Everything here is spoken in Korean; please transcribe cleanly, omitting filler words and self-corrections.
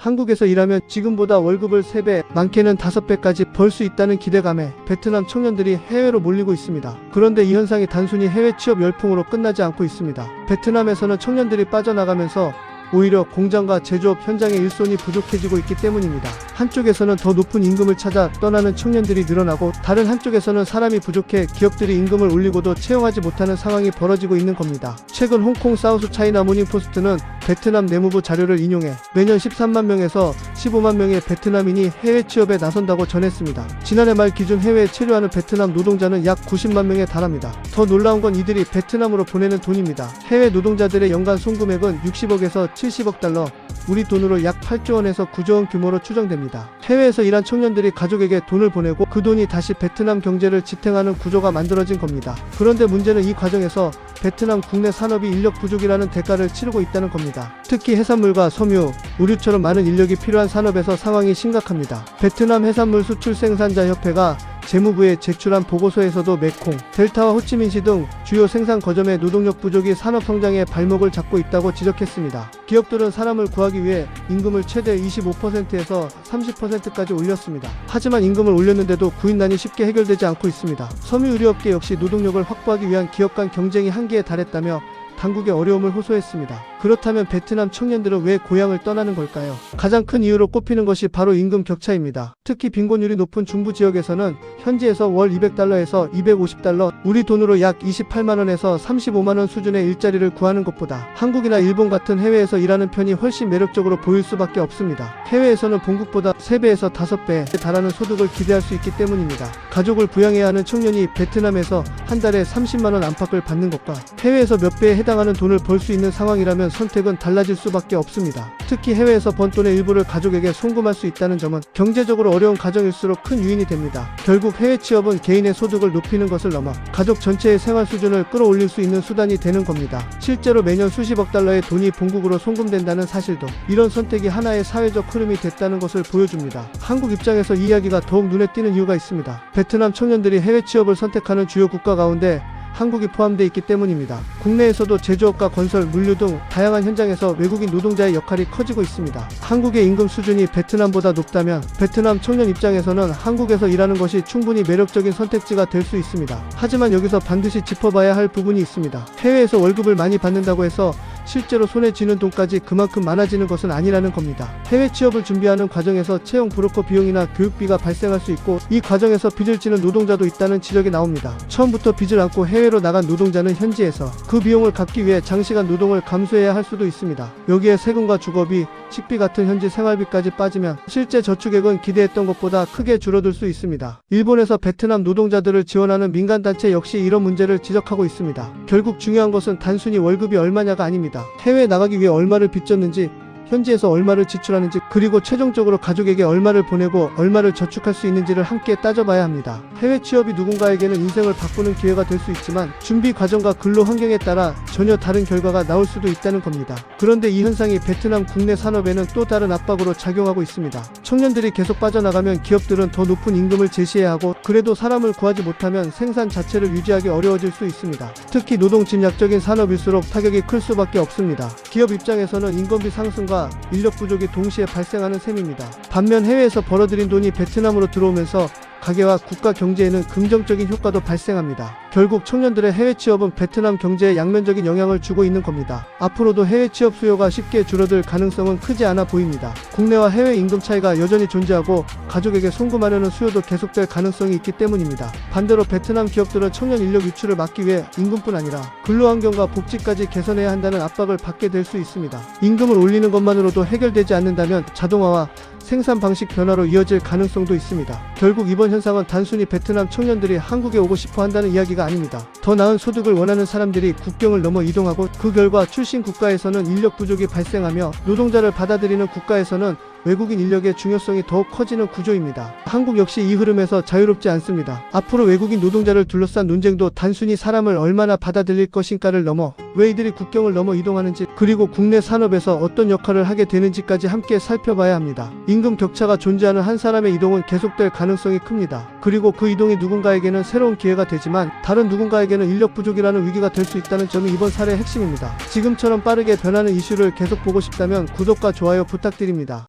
한국에서 일하면 지금보다 월급을 3배, 많게는 5배까지 벌 수 있다는 기대감에 베트남 청년들이 해외로 몰리고 있습니다. 그런데 이 현상이 단순히 해외 취업 열풍으로 끝나지 않고 있습니다. 베트남에서는 청년들이 빠져나가면서 오히려 공장과 제조업 현장의 일손이 부족해지고 있기 때문입니다. 한쪽에서는 더 높은 임금을 찾아 떠나는 청년들이 늘어나고 다른 한쪽에서는 사람이 부족해 기업들이 임금을 올리고도 채용하지 못하는 상황이 벌어지고 있는 겁니다. 최근 홍콩 사우스 차이나 모닝포스트는 베트남 내무부 자료를 인용해 매년 13만 명에서 15만 명의 베트남인이 해외 취업에 나선다고 전했습니다. 지난해 말 기준 해외에 체류하는 베트남 노동자는 약 90만 명에 달합니다. 더 놀라운 건 이들이 베트남으로 보내는 돈입니다. 해외 노동자들의 연간 송금액은 60억에서 70억 달러, 우리 돈으로 약 8조 원에서 9조 원 규모로 추정됩니다. 해외에서 일한 청년들이 가족에게 돈을 보내고 그 돈이 다시 베트남 경제를 지탱하는 구조가 만들어진 겁니다. 그런데 문제는 이 과정에서 베트남 국내 산업이 인력 부족이라는 대가를 치르고 있다는 겁니다. 특히 해산물과 섬유, 의류처럼 많은 인력이 필요한 산업에서 상황이 심각합니다. 베트남 해산물 수출 생산자 협회가 재무부에 제출한 보고서에서도 메콩, 델타와 호치민시 등 주요 생산 거점의 노동력 부족이 산업 성장의 발목을 잡고 있다고 지적했습니다. 기업들은 사람을 구하기 위해 임금을 최대 25%에서 30%까지 올렸습니다. 하지만 임금을 올렸는데도 구인난이 쉽게 해결되지 않고 있습니다. 섬유 의류업계 역시 노동력을 확보하기 위한 기업 간 경쟁이 한계에 달했다며 당국의 어려움을 호소했습니다. 그렇다면 베트남 청년들은 왜 고향을 떠나는 걸까요? 가장 큰 이유로 꼽히는 것이 바로 임금 격차입니다. 특히 빈곤율이 높은 중부 지역에서는 현지에서 월 200달러에서 250달러, 우리 돈으로 약 28만원에서 35만원 수준의 일자리를 구하는 것보다 한국이나 일본 같은 해외에서 일하는 편이 훨씬 매력적으로 보일 수밖에 없습니다. 해외에서는 본국보다 3배에서 5배에 달하는 소득을 기대할 수 있기 때문입니다. 가족을 부양해야 하는 청년이 베트남에서 한 달에 30만원 안팎을 받는 것과 해외에서 몇 배에 해당하는 돈을 벌 수 있는 상황이라면 선택은 달라질 수밖에 없습니다. 특히 해외에서 번 돈의 일부를 가족에게 송금할 수 있다는 점은 경제적으로 어려운 가정일수록 큰 유인이 됩니다. 결국 해외 취업은 개인의 소득을 높이는 것을 넘어 가족 전체의 생활 수준을 끌어올릴 수 있는 수단이 되는 겁니다. 실제로 매년 수십억 달러의 돈이 본국으로 송금된다는 사실도 이런 선택이 하나의 사회적 흐름이 됐다는 것을 보여줍니다. 한국 입장에서 이 이야기가 더욱 눈에 띄는 이유가 있습니다. 베트남 청년들이 해외 취업을 선택하는 주요 국가 가운데 한국이 포함되어 있기 때문입니다. 국내에서도 제조업과 건설, 물류 등 다양한 현장에서 외국인 노동자의 역할이 커지고 있습니다. 한국의 임금 수준이 베트남보다 높다면 베트남 청년 입장에서는 한국에서 일하는 것이 충분히 매력적인 선택지가 될 수 있습니다. 하지만 여기서 반드시 짚어봐야 할 부분이 있습니다. 해외에서 월급을 많이 받는다고 해서 실제로 손에 쥐는 돈까지 그만큼 많아지는 것은 아니라는 겁니다. 해외 취업을 준비하는 과정에서 채용 브로커 비용이나 교육비가 발생할 수 있고 이 과정에서 빚을 지는 노동자도 있다는 지적이 나옵니다. 처음부터 빚을 안고 해외로 나간 노동자는 현지에서 그 비용을 갚기 위해 장시간 노동을 감수해야 할 수도 있습니다. 여기에 세금과 주거비, 식비 같은 현지 생활비까지 빠지면 실제 저축액은 기대했던 것보다 크게 줄어들 수 있습니다. 일본에서 베트남 노동자들을 지원하는 민간단체 역시 이런 문제를 지적하고 있습니다. 결국 중요한 것은 단순히 월급이 얼마냐가 아닙니다. 해외에 나가기 위해 얼마를 빚졌는지, 현지에서 얼마를 지출하는지, 그리고 최종적으로 가족에게 얼마를 보내고 얼마를 저축할 수 있는지를 함께 따져봐야 합니다. 해외 취업이 누군가에게는 인생을 바꾸는 기회가 될 수 있지만 준비 과정과 근로 환경에 따라 전혀 다른 결과가 나올 수도 있다는 겁니다. 그런데 이 현상이 베트남 국내 산업에는 또 다른 압박으로 작용하고 있습니다. 청년들이 계속 빠져나가면 기업들은 더 높은 임금을 제시해야 하고 그래도 사람을 구하지 못하면 생산 자체를 유지하기 어려워질 수 있습니다. 특히 노동 침략적인 산업일수록 타격이 클 수밖에 없습니다. 기업 입장에서는 인건비 상승과 인력 부족이 동시에 발생하는 셈입니다. 반면 해외에서 벌어들인 돈이 베트남으로 들어오면서 가계와 국가 경제에는 긍정적인 효과도 발생합니다. 결국 청년들의 해외 취업은 베트남 경제에 양면적인 영향을 주고 있는 겁니다. 앞으로도 해외 취업 수요가 쉽게 줄어들 가능성은 크지 않아 보입니다. 국내와 해외 임금 차이가 여전히 존재하고 가족에게 송금하려는 수요도 계속될 가능성이 있기 때문입니다. 반대로 베트남 기업들은 청년 인력 유출을 막기 위해 임금뿐 아니라 근로환경과 복지까지 개선해야 한다는 압박을 받게 될 수 있습니다. 임금을 올리는 것만으로도 해결되지 않는다면 자동화와 생산 방식 변화로 이어질 가능성도 있습니다. 결국 이번 현상은 단순히 베트남 청년들이 한국에 오고 싶어 한다는 이야기가 아닙니다. 더 나은 소득을 원하는 사람들이 국경을 넘어 이동하고 그 결과 출신 국가에서는 인력 부족이 발생하며 노동자를 받아들이는 국가에서는 외국인 인력의 중요성이 더욱 커지는 구조입니다. 한국 역시 이 흐름에서 자유롭지 않습니다. 앞으로 외국인 노동자를 둘러싼 논쟁도 단순히 사람을 얼마나 받아들일 것인가를 넘어 왜 이들이 국경을 넘어 이동하는지, 그리고 국내 산업에서 어떤 역할을 하게 되는지까지 함께 살펴봐야 합니다. 임금 격차가 존재하는 한 사람의 이동은 계속될 가능성이 큽니다. 그리고 그 이동이 누군가에게는 새로운 기회가 되지만 다른 누군가에게는 인력 부족이라는 위기가 될 수 있다는 점이 이번 사례의 핵심입니다. 지금처럼 빠르게 변하는 이슈를 계속 보고 싶다면 구독과 좋아요 부탁드립니다.